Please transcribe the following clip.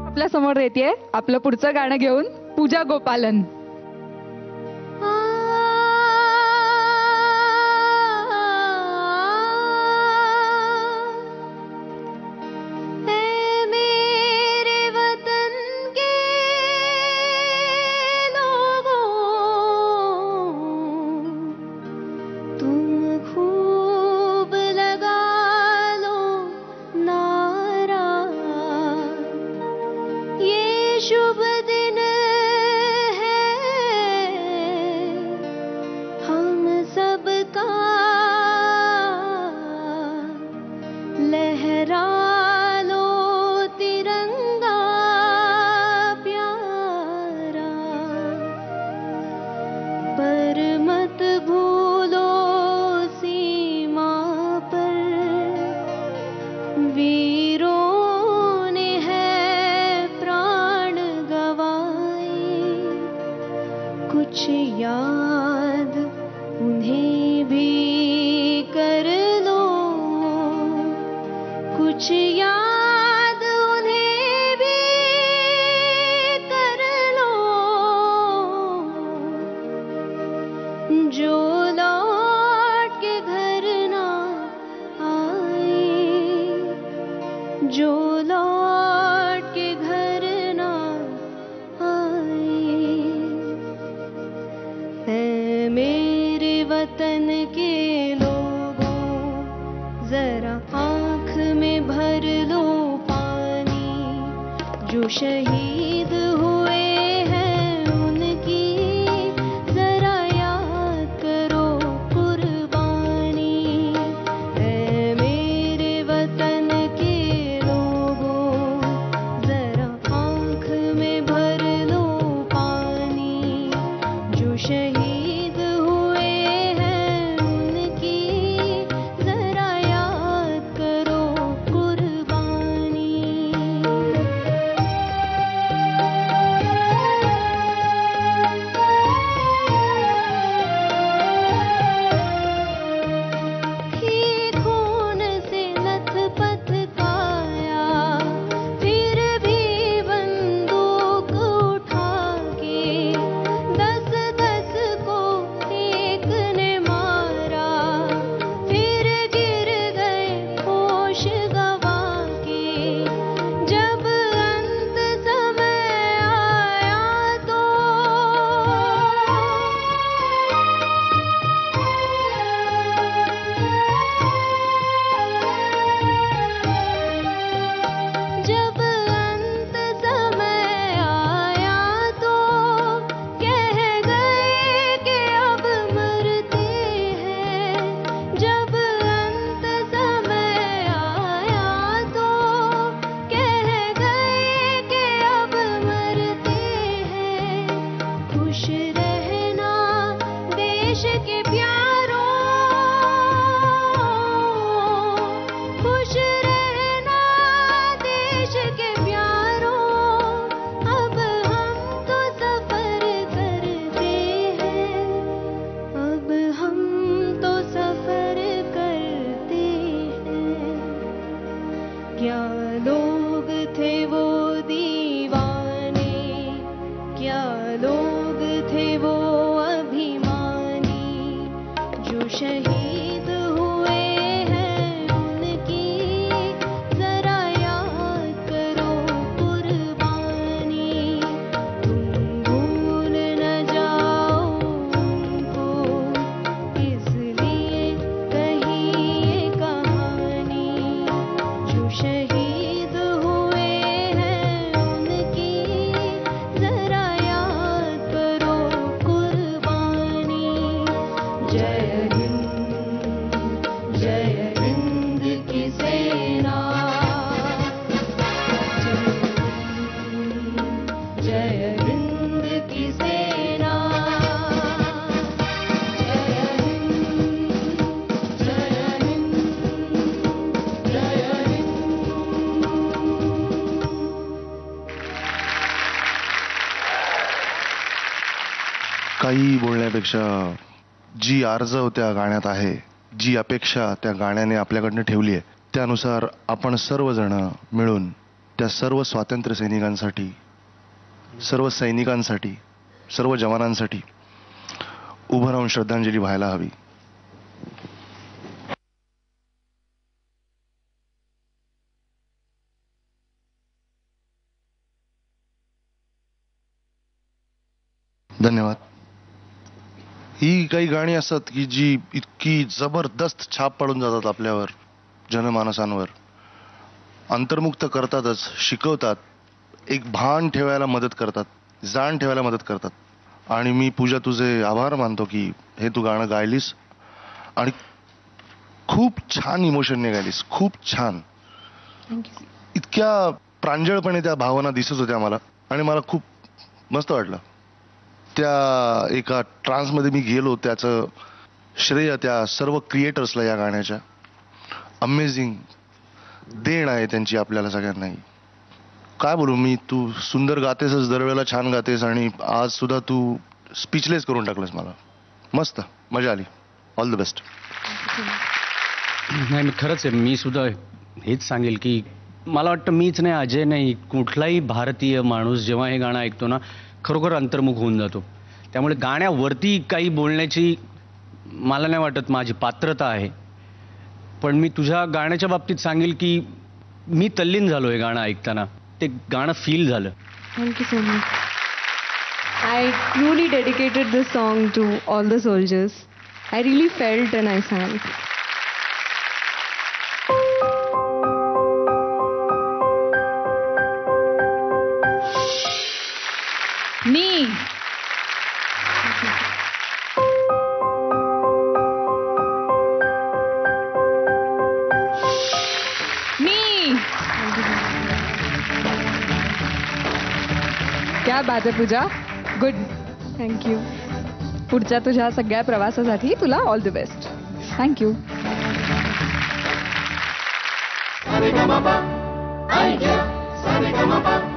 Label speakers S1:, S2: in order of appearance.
S1: आपल्या समोर येते आपलं पुढचं गाणं घेऊन पूजा गोपालन.
S2: शुभ दिन है हम सबका, लहरा लो तिरंगा प्यारा, पर मत भूलो सीमा पर वीरों कुछ याद उन्हें भी कर लो, कुछ याद उन्हें भी कर लो, जो लौट के घर ना आए, जो लौट के घर ना मेरे वतन के लोगों, जरा आँख में भर लो पानी, जो शहीद हुए हैं उनकी जरा याद करो कुर्बानी. ऐ मेरे वतन के लोगों, जरा आँख में भर लो पानी, जो शहीद क्या लोग थे वो दीवाने, क्या लोग थे वो अभिमानी, जो शहीद हुए हैं उनकी जरा याद करो कुर्बानी. तुम भूल न जाओ उनको, इसलिए कही ये कहानी, जो शहीद हुए हैं उनकी जरा याद करो कुर्बानी. जय हिंद की सेना, जय हिंद की सेना, जय हिंद, जय हिंद, जय हिंद.
S3: काही बोलण्यापेक्षा जी आर्ज त्या गाण्यात आहे, जी अपेक्षा त्या गाण्याने आपल्याकडनं ठेवली आहे, त्यानुसार आपण सर्वजण मिळून त्या सर्व स्वातंत्र्य सैनिकांसाठी, सर्व सैनिकांसाठी, सर्व जवानांसाठी उभं राहून श्रद्धांजली व्हायला हवी. धन्यवाद. ही काही गाणी असतात की जी इतकी जबरदस्त छाप पाडून जातात आपल्यावर, जनमानसांवर. अंतर्मुक्त करतातच, शिकवतात, एक भान ठेवायला मदत करतात, जाण ठेवायला मदत करतात. आणि मी पूजा तुझे आभार मानतो की हे तू गाणं गायलीस आणि खूप छान इमोशनने गायलीस. खूप छान. इतक्या प्रांजळपणे त्या भावना दिसत होत्या मला आणि मला खूप मस्त वाटलं. त्या एका ट्रान्समध्ये मी गेलो. त्याचं श्रेय त्या सर्व क्रिएटर्सला या गाण्याच्या. अमेझिंग देण आहे त्यांची आपल्याला सगळ्यांनाही. काय बोलू मी, तू सुंदर गातेसच, दरवेळेला छान गातेस आणि आज सुद्धा तू स्पीचलेस करून टाकलंस मला. मस्त मजा आली. All the best.
S4: नाही, मी खरंच आहे, मी सुद्धा हेच सांगेल की मला वाटतं मीच नाही, अजय नाही, कुठलाही भारतीय माणूस जेव्हा हे गाणं ऐकतो ना, खरोखर अंतर्मुख होऊन जातो. त्यामुळे गाण्यावरती काही बोलण्याची मला नाही वाटत माझी पात्रता आहे. पण मी तुझ्या गाण्याच्या बाबतीत सांगेल की मी तल्लीन झालो हे गाणं ऐकताना. ते गाणं फील झालं.
S2: Thank you so much. I truly dedicated this song to all the soldiers. I really felt and I sang.
S1: मी क्या बात आहे पूजा. गुड.
S2: Thank you.
S1: पुढच्या तुझ्या सगळ्या प्रवासासाठी तुला all the best. Thank you.
S5: Sa-re-ga-ma-pa, ay, yeah, sa-re-ga-ma-pa.